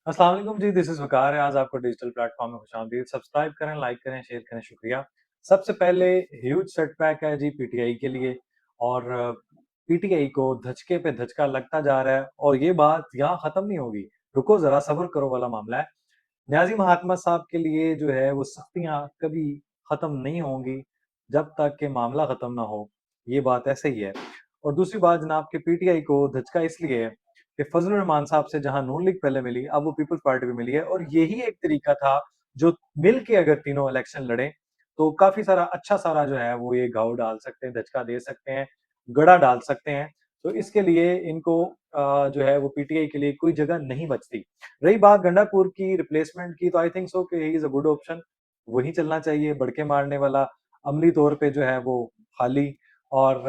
अस्सलाम वालेकुम जी, this is वकार है। आज आपको डिजिटल प्लेटफ़ॉर्म में खुशामदीद। सब्सक्राइब करें, लाइक करें, शेयर करें, शुक्रिया। सबसे पहले ह्यूज सेटबैक है जी पीटीआई के लिए और पीटीआई को धचके पे धचका लगता जा रहा है और ये बात यहाँ ख़त्म नहीं होगी। रुको ज़रा सब्र करो वाला मामला है। न्याज़ी महात्मा साहब के लिए जो है वो सख्तियाँ कभी ख़त्म नहीं होंगी, जब तक कि मामला ख़त्म ना हो। ये बात ऐसे ही है। और दूसरी बात जनाब कि पीटीआई को धचका इसलिए है कि फजलुर रहमान साहब से जहाँ नून लीग पहले मिली, अब वो पीपल्स पार्टी भी मिली है और यही एक तरीका था जो मिल के अगर तीनों इलेक्शन लड़े, तो काफ़ी सारा अच्छा सारा जो है वो ये घाव डाल सकते हैं, धचका दे सकते हैं, गड़ा डाल सकते हैं। तो इसके लिए इनको जो है वो पीटीआई के लिए कोई जगह नहीं बचती। रही बात गंडापुर की रिप्लेसमेंट की, तो आई थिंक सो कि he is a good option. वही चलना चाहिए, बड़के मारने वाला, अमली तौर पे जो है वो खाली। और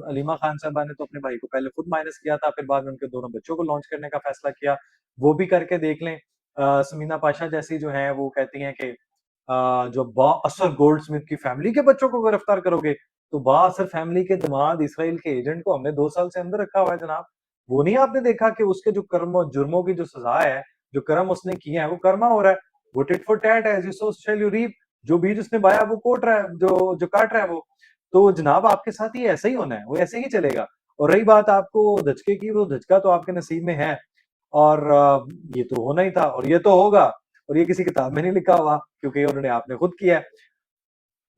अलीमा खान साहबा ने तो अपने भाई को पहले खुद माइनस किया था, फिर बाद में उनके दोनों बच्चों को लॉन्च करने का फैसला किया। वो भी करके देख लें। समीना पाशा जैसी जो हैं वो कहती हैं कि जो बाअसर गोल्डस्मिथ की फैमिली के बच्चों को गिरफ्तार करोगे, तो बाअसर फैमिली के दामाद इसराइल के एजेंट को हमने 2 साल से अंदर रखा हुआ है जनाब। वो नहीं आपने देखा कि उसके जो कर्म और जुर्मों की जो सज़ा है, जो कर्म उसने किए हैं, वो कर्मा हो रहा है। वो टिट फॉर टैट है, as you sow shall you reap. जो बीज उसने बोया वो कोट रहा है, जो जो काट रहा है वो। तो जनाब आपके साथ ये ऐसा ही होना है, वो ऐसे ही चलेगा। और रही बात आपको धचके की, वो धचका तो आपके नसीब में है और ये तो होना ही था और ये तो होगा और ये किसी किताब में नहीं लिखा हुआ क्योंकि उन्होंने आपने खुद किया है।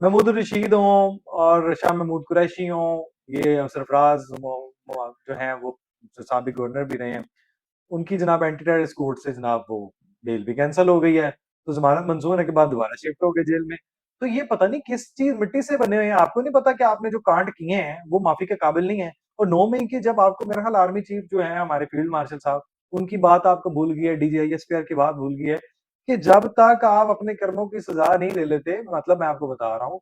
महमूद रशीद हों और शाह महमूद कुरैशी हों, ये सरफराज जो हैं वो जो साबिक गवर्नर भी रहे हैं, उनकी जनाब एंटी टेररिस्ट कोर्ट से जनाब वो बेल भी कैंसल हो गई है, तो ज़मानत मंजूर होने के बाद दोबारा शिफ्ट हो गए जेल में। तो ये पता नहीं किस चीज़ मिट्टी से बने हुए हैं, आपको नहीं पता कि आपने जो कांड किए हैं, वो माफ़ी के काबिल नहीं है। और 9 मई की जब आपको मेरा ख़्याल आर्मी चीफ जो है हमारे फील्ड मार्शल साहब, उनकी बात आपको भूल गई है, डीजीआईएसपीआर की बात भूल गई है, कि जब तक आप अपने कर्मों की सज़ा नहीं ले लेते, मतलब मैं आपको बता रहा हूँ,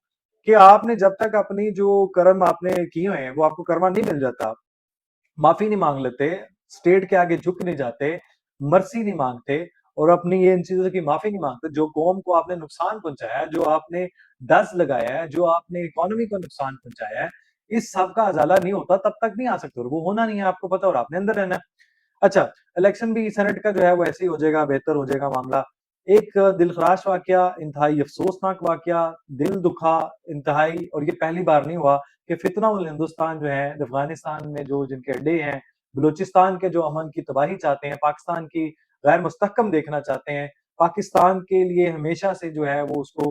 कि आपने जब तक अपनी जो कर्म आपने किए हुए हैं, वो आपको कर्मा नहीं मिल जाता, माफी नहीं मांग लेते, स्टेट के आगे झुक नहीं जाते, मर्सी नहीं मांगते और अपनी ये इन चीजों की माफी नहीं मांगते, जो कौम को आपने नुकसान पहुंचाया है, जो आपने डस लगाया है, जो आपने इकोनॉमी को नुकसान पहुंचाया है, इस सब का अजाला नहीं होता तब तक नहीं आ सकते और वो होना नहीं है आपको पता और आपने अंदर रहना है। अच्छा, इलेक्शन भी सेनेट का जो है वो ऐसे ही हो जाएगा, बेहतर हो जाएगा मामला। एक दिलखराश वाकया, इंतहाई अफसोसनाक वाकया, दिल दुखा इंतहाई, और ये पहली बार नहीं हुआ कि फितना उल हिंदुस्तान जो है अफगानिस्तान में जो जिनके अड्डे हैं, बलूचिस्तान के जो अमन की तबाही चाहते हैं, पाकिस्तान की गैर मुस्तहकम देखना चाहते हैं, पाकिस्तान के लिए हमेशा से जो है वो उसको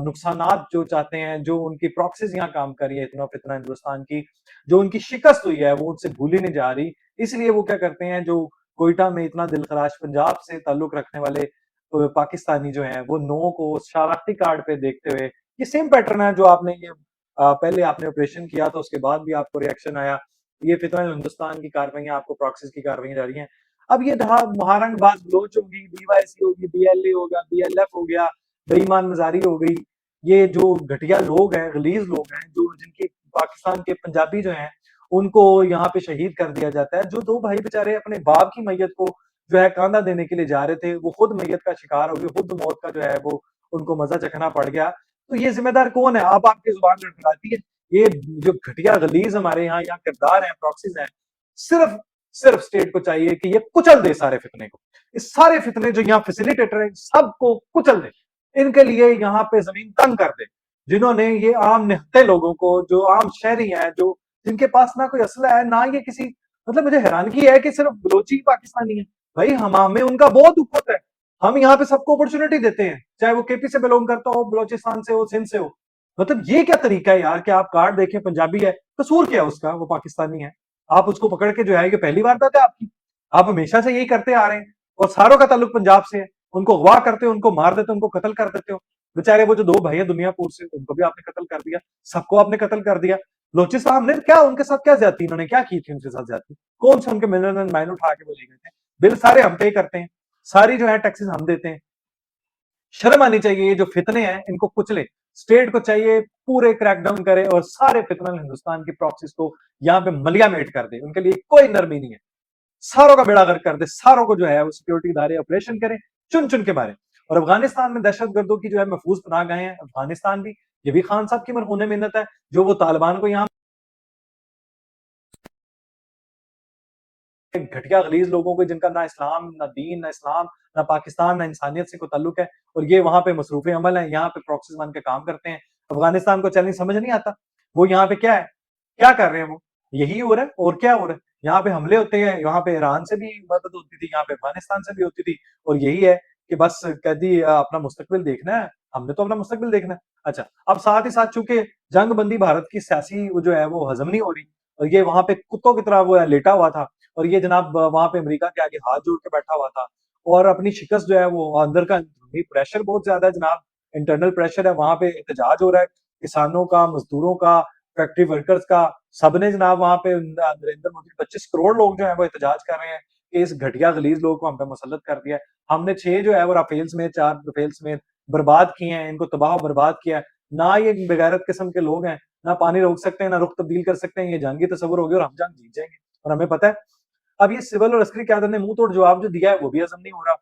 नुकसानात जो चाहते हैं, जो उनकी प्रॉक्सीज यहाँ काम कर रही है, इतना फितना हिंदुस्तान की, जो उनकी शिकस्त हुई है वो उनसे भूली नहीं जा रही। इसलिए वो क्या करते हैं, जो कोयटा में इतना दिलखराश पंजाब से ताल्लुक रखने वाले पाकिस्तानी जो हैं, वो नो को शनाख्ती कार्ड पे देखते हुए, ये सेम पैटर्न है जो आपने ये पहले आपने ऑपरेशन किया था, उसके बाद भी आपको रिएक्शन आया। ये फितना हिंदुस्तान की कार्रवाइयाँ आपको प्रॉक्सीज की कार्रवाइयाँ जा रही हैं। अब ये रहा महारंगबाज बलोच होगी, बीवाईसी होगी, बीएलए होगा, बीएलएफ हो गया, बेईमान मजारी हो गई। ये जो घटिया लोग हैं, गलीज लोग हैं, जो जिनकी पाकिस्तान के पंजाबी जो हैं, उनको यहाँ पे शहीद कर दिया जाता है। जो 2 भाई बेचारे अपने बाप की मैयत को जो है कांधा देने के लिए जा रहे थे, वो खुद मैयत का शिकार हो गए, खुद मौत का जो है वो उनको मजा चखना पड़ गया। तो ये जिम्मेदार कौन है? अब आपकी जुबान लड़खड़ाती है। ये जो घटिया गलीज हमारे यहाँ किरदार हैं, प्रॉक्सीज हैं, सिर्फ सिर्फ स्टेट को चाहिए कि ये कुचल दे सारे फितने को। इस सारे फितने जो यहाँ फैसिलिटेटर हैं, सबको कुचल दे। इनके लिए यहाँ पे जमीन तंग कर दे। जिन्होंने ये आम निहत्थे लोगों को, जो आम शहरी हैं, जो जिनके पास ना कोई असला है, ना ये किसी, मतलब मुझे हैरानगी है कि सिर्फ बलोची ही पाकिस्तानी है। भाई हम हमें उनका बहुत दुख होता है। हम यहाँ पे सबको अपॉर्चुनिटी देते हैं, चाहे वो केपी से बिलोंग करता हो, बलोचिस्तान से हो, सिंध से हो। मतलब ये क्या तरीका है यार कि आप कार्ड देखें पंजाबी है, कसूर क्या है उसका, वो पाकिस्तानी है, आप उसको पकड़ के जो है, ये पहली बात है आपकी। आप हमेशा से यही करते आ रहे हैं और सारों का ताल्लुक पंजाब से है। उनको अगवा करते हो, उनको मार देते हो, उनको कत्ल कर देते हो। बेचारे वो जो 2 भाई है दुनियापुर से, उनको भी आपने कत्ल कर दिया, सबको आपने कत्ल कर दिया। बलोचिस्तान ने क्या, उनके साथ क्या ज्यादती, इन्होंने क्या की थी उनके साथ ज्यादती? कौन से उनके मिनरल एंड माइन उठा के वो ले गए थे? बिल सारे हम पे करते हैं, सारी जो है टैक्सेस हम देते हैं। शर्म आनी चाहिए, ये जो फितने हैं इनको कुचले। स्टेट को चाहिए पूरे क्रैकडाउन करे और सारे फितनल हिंदुस्तान की प्रॉक्सीज को यहाँ पे मलियामेट कर दे, उनके लिए कोई नरमी नहीं है। सारों का बेड़ा गर्क कर दे, सारों को जो है वो सिक्योरिटी इदारे ऑपरेशन करें, चुन चुन के मारे। और अफगानिस्तान में दहशतगर्दों की जो है महफूज पनाह गए हैं, अफगानिस्तान भी, ये भी खान साहब की मरहून मिन्नत है, जो वो तालिबान को यहाँ घटिया गलीज़ लोगों को जिनका ना इस्लाम, ना दीन, ना इस्लाम, ना पाकिस्तान, ना इंसानियत से कोई ताल्लुक है और ये वहाँ पे मसरूफ़े अमल हैं, यहाँ पे प्रॉक्सीज़ बन के काम करते हैं। अफ़गानिस्तान को चैलेंज समझ नहीं आता। वो यहाँ पे क्या है? क्या कर रहे हैं वो? यही हो रहा है और क्या हो रहा है? यहाँ पे हमले होते हैं, यहाँ पे ईरान से भी मदद होती थी, यहाँ पे अफ़गानिस्तान से भी होती थी और यही है कि बस कह दी अपना मुस्तकबिल देखना है, हमने तो अपना मुस्तकबिल देखना है। अच्छा, अब साथ ही साथ चूँकि जंग-बंदी भारत की सियासी वो जो है वो हज़म नहीं हो रही और ये वहाँ पे कुत्तों की तरह वो है लेटा हुआ था और ये जनाब वहाँ पे अमेरिका के आगे हाथ जोड़ के बैठा हुआ था और अपनी शिकस्त जो है वो अंदर का अंदरूनी प्रेशर बहुत ज़्यादा है जनाब, इंटरनल प्रेशर है, वहाँ पे एहतजाज हो रहा है, किसानों का, मज़दूरों का, फैक्ट्री वर्कर्स का, सबने जनाब वहाँ पे नरेंद्र मोदी 25 करोड़ लोग जो हैं वो एहतजाज कर रहे हैं कि इस घटिया गलीज़ लोगों को हम पे मुसल्लत कर दिया है। हमने 6 जो है वो राफेल समेत 4 राफेल समेत बर्बाद किए हैं, इनको तबाह और बर्बाद किया है। ना ये बेगैरत किस्म के लोग हैं, ना पानी रोक सकते हैं, ना रुख तब्दील कर सकते हैं, ये जंग ही तस्वुर होगी और हम जंग जीत जाएँगे। और हमें पता है, अब ये सिविल और अस्करी क़यादत ने मुँह तोड़ जवाब जो दिया है, वो भी हज़म नहीं हो रहा।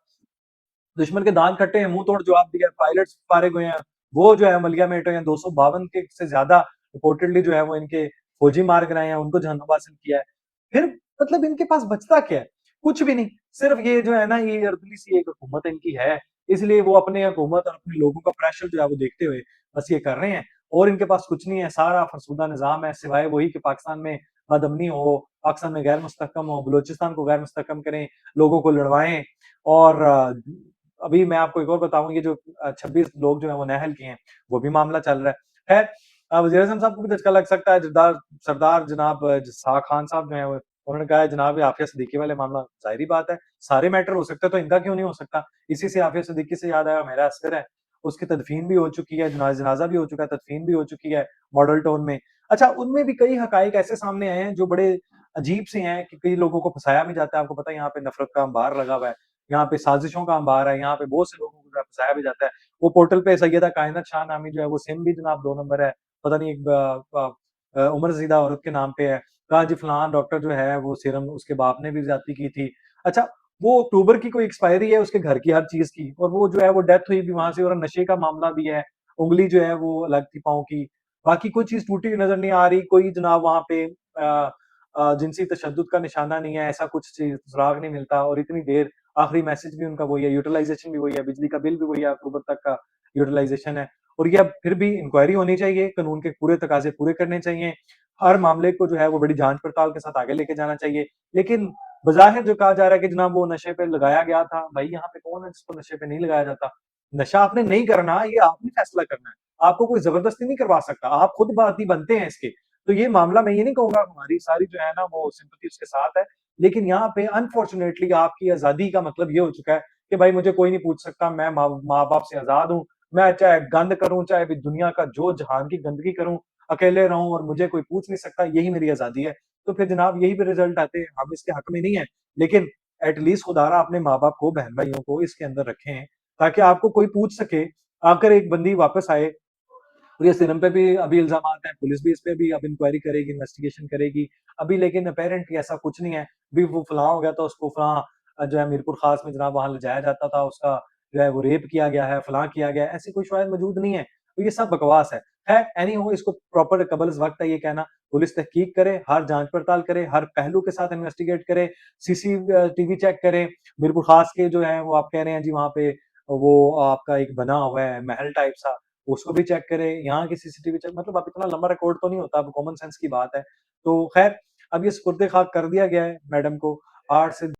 दुश्मन के दांत खट्टे हैं, मुँह तोड़ जवाब दिया, पायलट्स फारिग हुए हैं, वो जो है मलिया-मेट हुए हैं, 252 के से ज़्यादा रिपोर्टेडली जो है वो इनके फौजी मार गिराए हैं, उनको जहन्नुम हासिल किया है। फिर मतलब इनके पास बचता क्या है? कुछ भी नहीं, सिर्फ़ ये जो है ना ये अर्दली-सी एक हुकूमत इनकी है, इसलिए वो अपनी हुकूमत और अपने लोगों का प्रेशर जो है वो देखते हुए बस ये कर रहे हैं और इनके पास कुछ नहीं है, सारा फरसूदा निज़ाम है, सिवाय वही कि पाकिस्तान में बदअमनी हो, पाकिस्तान में गैर मुस्तहकम हो, बलूचिस्तान को गैर मुस्तहकम करें, लोगों को लड़वाएँ और अभी मैं आपको एक और बताऊँ ये जो 26 लोग जो हैं वो नाअहल किए हैं, वो भी मामला चल रहा है। ख़ैर वज़ीर-ए-आज़म साहब को भी धचका लग सकता है, सरदार जनाब इसहाक़ खान साहब जो हैं वो उन्होंने कहा है जनाब ये आफ़िया सिद्दीकी वाले मामला ज़ाहिर-सी बात है, सारे मैटर हो सकते हैं तो इनका क्यों नहीं हो सकता? इसी से आफ़िया सिद्दीकी से याद आया मेरा अस्कर है, उसकी तदफ़ीन भी हो चुकी है, जनाज़ा भी हो चुका है, तदफ़ीन भी हो चुकी है मॉडल टाउन में। अच्छा उनमें भी कई हक़ाइक़ ऐसे सामने आए हैं जो बड़े अजीब से हैं कि कई लोगों को फँसाया भी जाता है, आपको पता है यहाँ पे नफ़रत का अंबार लगा हुआ है। यहाँ पे साज़िशों का अंबार है, यहाँ पे बहुत से लोगों को जो है फँसाया भी जाता है। वो पोर्टल पे सैयदा कायनात शाह नामी जो है वो सिम भी जनाब 2 नंबर है, पता नहीं एक उम्र रसीदा औरत के नाम पे है। कहा जी फलाँ डॉक्टर जो है वो सीरम उसके बाप ने भी ज़्यादती की थी। अच्छा, वो अक्टूबर की कोई एक्सपायरी है उसके घर की हर चीज़ की और वो जो है वो डेथ हुई भी वहाँ से और नशे का मामला भी है, उंगली जो है वो अलग थी पाँव की। बाकी कोई चीज़ टूटी हुई नज़र नहीं आ रही, कोई जनाब वहाँ पे जिनसी तशद्दुद का निशाना नहीं है, ऐसा कुछ चीज़ सुराग नहीं मिलता और इतनी देर आखिरी मैसेज भी उनका वही है, यूटिलाइज़ेशन भी वही है, बिजली का बिल भी वही है, अक्टूबर तक का यूटिलाइज़ेशन है। और ये अब फिर भी इंक्वायरी होनी चाहिए, कानून के पूरे तकाज़े पूरे करने चाहिए, हर मामले को जो है वो बड़ी जाँच-पड़ताल के साथ आगे लेके जाना चाहिए। लेकिन बज़ाहिर जो कहा जा रहा है कि जनाब वो नशे पे लगाया गया था, भाई यहाँ पे कौन है जिसको नशे पे नहीं लगाया जाता? नशा आपने नहीं करना, ये आपने फैसला करना है। आपको कोई ज़बरदस्ती नहीं करवा सकता, आप खुद बादी बनते हैं इसके। तो ये मामला मैं ये नहीं कहूँगा हमारी सारी जो है ना वो सिम्पैथी उसके साथ है, लेकिन यहाँ पे अनफॉर्च्यूनेटली आपकी आज़ादी का मतलब ये हो चुका है कि भाई मुझे कोई नहीं पूछ सकता, मैं माँ-बाप से आज़ाद हूँ, मैं चाहे गंद करूँ, चाहे भी दुनिया का जो जहान की गंदगी करूँ, अकेले रहूँ और मुझे कोई पूछ नहीं सकता, यही मेरी आज़ादी है। तो फिर जनाब यही पे रिज़ल्ट आते हैं, हम इसके हक में नहीं हैं, लेकिन एट लीस्ट खुदारा अपने माँ-बाप को, बहन-भाइयों को इसके अंदर रखें, ताकि आपको कोई पूछ सके, आकर एक बंदी वापस आए और ये सिरम पे भी अभी इल्ज़ामात हैं, पुलिस भी इस पे भी अब इंक्वायरी करेगी, इन्वेस्टिगेशन करेगी। अभी लेकिन अपैरेंटली ऐसा कुछ नहीं है। अभी वो फलाँ हो गया था, उसको फलाँ जो है मीरपुर ख़ास में जनाब वहाँ ले जाया जाता था, उसका जो है वो रेप किया गया है, फलाँ किया गया है, ऐसी कोई शवाहिद मौजूद नहीं है। तो ये सब बकवास है। ख़ैर एनीहो इसको प्रॉपर कबल-ज़-वक़्त है ये कहना, पुलिस तहकीक करे, हर जाँच-पड़ताल करे, हर पहलू के साथ इन्वेस्टिगेट करे, टीवी चेक करे। मीरपुर ख़ास के जो है वो आप कह रहे हैं जी वहाँ पे वो आपका एक बना हुआ है महल टाइप सा, उसको भी चेक करें, यहाँ की सीसीटीवी चेक मतलब अब इतना लंबा रिकॉर्ड तो नहीं होता, अब कॉमन सेंस की बात है। तो ख़ैर अब ये सुपुर्द-ए-ख़ाक कर दिया गया है मैडम को, 8 से